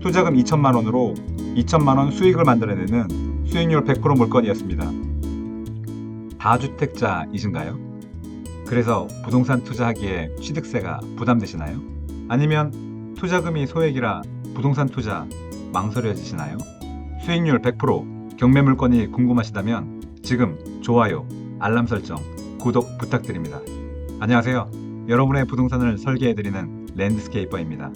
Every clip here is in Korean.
투자금 2천만 원으로 2천만 원 수익을 만들어내는 수익률 100% 물건이었습니다. 다주택자이신가요? 그래서 부동산 투자하기에 취득세가 부담되시나요? 아니면 투자금이 소액이라 부동산 투자 망설여지시나요? 수익률 100% 경매 물건이 궁금하시다면 지금 좋아요, 알람 설정, 구독 부탁드립니다. 안녕하세요. 여러분의 부동산을 설계해드리는 랜드스케이퍼입니다.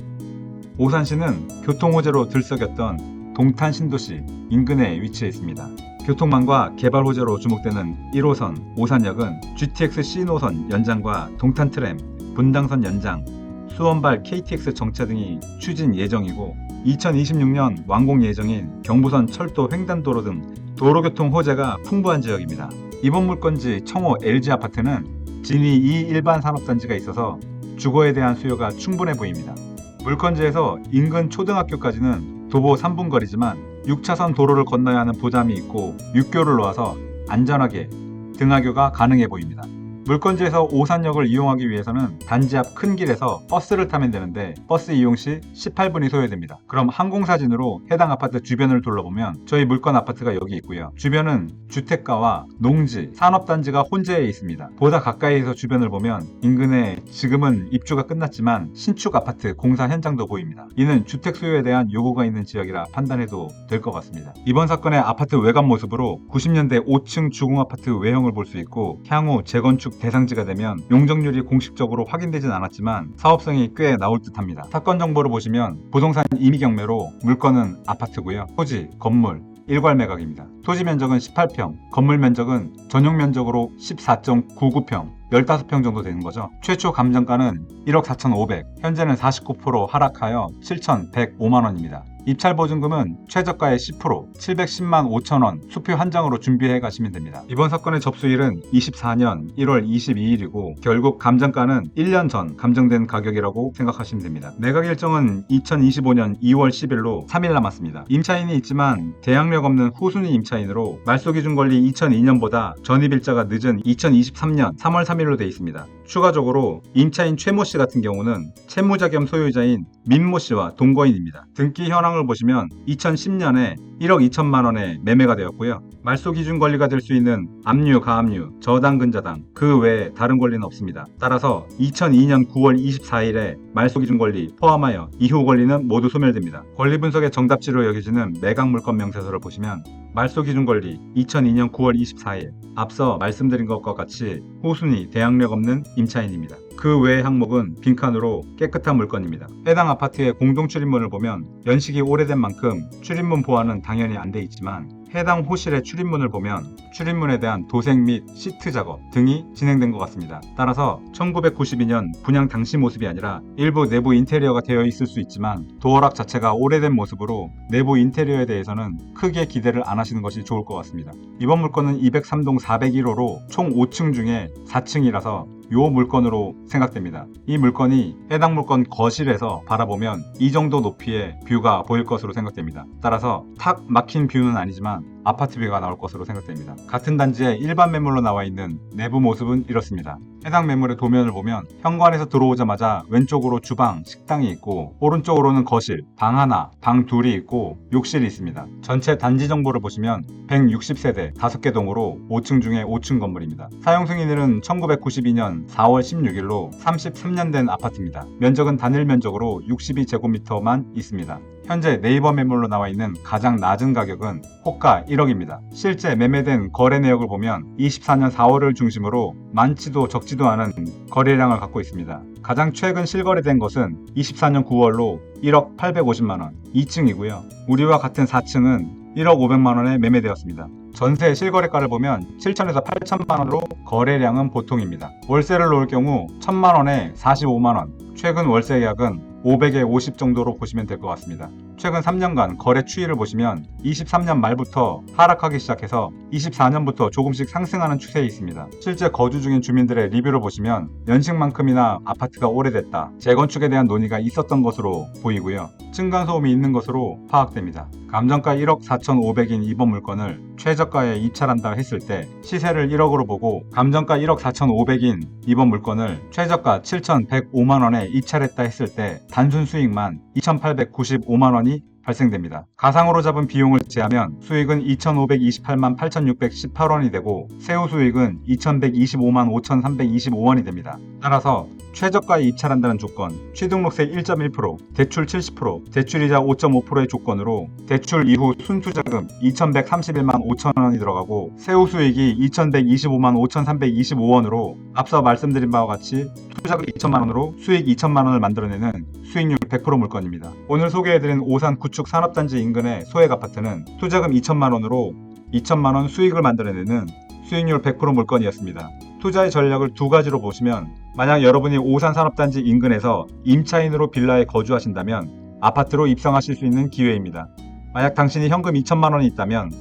오산시는 교통호재로 들썩였던 동탄 신도시 인근에 위치해 있습니다. 교통망과 개발 호재로 주목되는 1호선 오산역은 GTX C노선 연장과 동탄트램, 분당선 연장, 수원발 KTX 정차 등이 추진 예정이고 2026년 완공 예정인 경부선 철도 횡단도로 등 도로교통 호재가 풍부한 지역입니다. 이번 물건지 청호 LG아파트는 진위 2 일반 산업단지가 있어서 주거에 대한 수요가 충분해 보입니다. 물건지에서 인근 초등학교까지는 도보 3분 거리지만 6차선 도로를 건너야 하는 부담이 있고 육교를 놓아서 안전하게 등하교가 가능해 보입니다. 물건지에서 오산역을 이용하기 위해서는 단지 앞 큰 길에서 버스를 타면 되는데 버스 이용 시 18분이 소요됩니다. 그럼 항공사진으로 해당 아파트 주변을 둘러보면 저희 물건 아파트가 여기 있고요. 주변은 주택가와 농지, 산업단지가 혼재해 있습니다. 보다 가까이에서 주변을 보면 인근에 지금은 입주가 끝났지만 신축 아파트 공사 현장도 보입니다. 이는 주택 수요에 대한 요구가 있는 지역이라 판단해도 될 것 같습니다. 이번 사건의 아파트 외관 모습으로 90년대 5층 주공아파트 외형을 볼 수 있고 향후 재건축 대상지가 되면 용적률이 공식적으로 확인되진 않았지만 사업성이 꽤 나올 듯합니다. 사건 정보를 보시면 부동산 임의 경매로 물건은 아파트고요. 토지, 건물, 일괄 매각입니다. 토지 면적은 18평, 건물 면적은 전용 면적으로 14.99평, 15평 정도 되는 거죠. 최초 감정가는 1억 4,500, 현재는 49% 하락하여 7,105만 원입니다. 입찰 보증금은 최저가의 10%, 710만 5천 원 수표 한 장으로 준비해 가시면 됩니다. 이번 사건의 접수일은 24년 1월 22일이고 결국 감정가는 1년 전 감정된 가격이라고 생각하시면 됩니다. 매각 일정은 2025년 2월 10일로 3일 남았습니다. 임차인이 있지만 대항력 없는 후순위 임차인으로 말소기준 권리 2002년보다 전입일자가 늦은 2023년 3월 3일로 되어 있습니다. 추가적으로 임차인 최모 씨 같은 경우는 채무자 겸 소유자인 민모 씨와 동거인입니다. 등기 현황을 보시면 2010년에 1억 2천만 원에 매매가 되었고요. 말소 기준 권리가 될 수 있는 압류, 가압류, 저당, 근저당 그 외에 다른 권리는 없습니다. 따라서 2002년 9월 24일에 말소 기준 권리 포함하여 이후 권리는 모두 소멸됩니다. 권리 분석의 정답지로 여겨지는 매각 물건 명세서를 보시면 말소 기준 권리 2002년 9월 24일 앞서 말씀드린 것과 같이 후순위 대항력 없는 임차인입니다. 그 외의 항목은 빈칸으로 깨끗한 물건입니다. 해당 아파트의 공동 출입문을 보면 연식이 오래된 만큼 출입문 보완은 당연히 안 돼 있지만 해당 호실의 출입문을 보면 출입문에 대한 도색 및 시트 작업 등이 진행된 것 같습니다. 따라서 1992년 분양 당시 모습이 아니라 일부 내부 인테리어가 되어 있을 수 있지만 도어락 자체가 오래된 모습으로 내부 인테리어에 대해서는 크게 기대를 안 하시는 것이 좋을 것 같습니다. 이번 물건은 203동 401호로 총 5층 중에 4층이라서 요 물건으로 생각됩니다. 이 물건이 해당 물건 거실에서 바라보면 이 정도 높이의 뷰가 보일 것으로 생각됩니다. 따라서 탁 막힌 뷰는 아니지만 아파트 뷰가 나올 것으로 생각됩니다. 같은 단지에 일반 매물로 나와 있는 내부 모습은 이렇습니다. 해당 매물의 도면을 보면 현관에서 들어오자마자 왼쪽으로 주방, 식당이 있고 오른쪽으로는 거실, 방 하나, 방 둘이 있고 욕실이 있습니다. 전체 단지 정보를 보시면 160세대 5개 동으로 5층 중에 5층 건물입니다. 사용 승인일은 1992년 4월 16일로 33년 된 아파트입니다. 면적은 단일 면적으로 62제곱미터만 있습니다. 현재 네이버 매물로 나와 있는 가장 낮은 가격은 호가 1억입니다. 실제 매매된 거래 내역을 보면 24년 4월을 중심으로 많지도 적지도 않은 거래량을 갖고 있습니다. 가장 최근 실거래된 것은 24년 9월로 1억 850만원 2층이고요. 우리와 같은 4층은 1억 500만원에 매매되었습니다. 전세 실거래가를 보면 7천에서 8천만원으로 거래량은 보통입니다. 월세를 놓을 경우 1,000만원에 45만원, 최근 월세 계약은 500에 50 정도로 보시면 될 것 같습니다. 최근 3년간 거래 추이를 보시면 23년 말부터 하락하기 시작해서 24년부터 조금씩 상승하는 추세에 있습니다. 실제 거주 중인 주민들의 리뷰를 보시면 연식만큼이나 아파트가 오래됐다, 재건축에 대한 논의가 있었던 것으로 보이고요. 층간소음이 있는 것으로 파악됩니다. 감정가 1억 4,500인 이번 물건을 최저가에 입찰한다 했을 때 시세를 1억으로 보고 감정가 1억 4,500인 이번 물건을 최저가 7,105만원에 입찰했다 했을 때 단순 수익만 2,895만원이 발생됩니다. 가상으로 잡은 비용을 제하면 수익은 2,528만 8,618원이 되고 세후 수익은 2,125만 5,325원이 됩니다. 따라서 최저가에 입찰한다는 조건, 취등록세 1.1%, 대출 70%, 대출이자 5.5%의 조건으로 대출 이후 순투자금 2,131만 5천원이 들어가고 세후 수익이 2,125만 5,325원으로 앞서 말씀드린 바와 같이 투자금 2천만원으로 수익 2천만원을 만들어내는 수익률 100% 물건입니다. 오늘 소개해드린 오산 구축 산업단지 인근의 소액 아파트는 투자금 2천만원으로 2천만원 수익을 만들어내는 수익률 100% 물건이었습니다. 투자의 전략을 두 가지로 보시면, 만약 여러분이 오산 산업단지 인근에서 임차인으로 빌라에 거주하신다면 아파트로 입성하실 수 있는 기회입니다. 만약 당신이 현금 2천만원이 있다면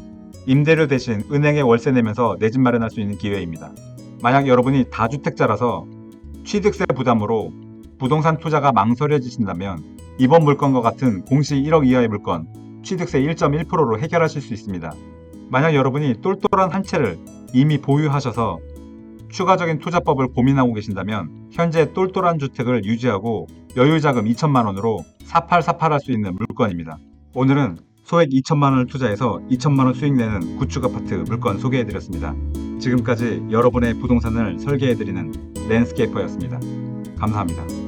임대료 대신 은행에 월세 내면서 내 집 마련할 수 있는 기회입니다. 만약 여러분이 다주택자라서 취득세 부담으로 부동산 투자가 망설여지신다면 이번 물건과 같은 공시 1억 이하의 물건 취득세 1.1%로 해결하실 수 있습니다. 만약 여러분이 똘똘한 한 채를 이미 보유하셔서 추가적인 투자법을 고민하고 계신다면 현재 똘똘한 주택을 유지하고 여유자금 2천만원으로 4848할 수 있는 물건입니다. 오늘은 소액 2천만원을 투자해서 2천만원 수익 내는 구축 아파트 물건 소개해드렸습니다. 지금까지 여러분의 부동산을 설계해드리는 랜스케이퍼였습니다. 감사합니다.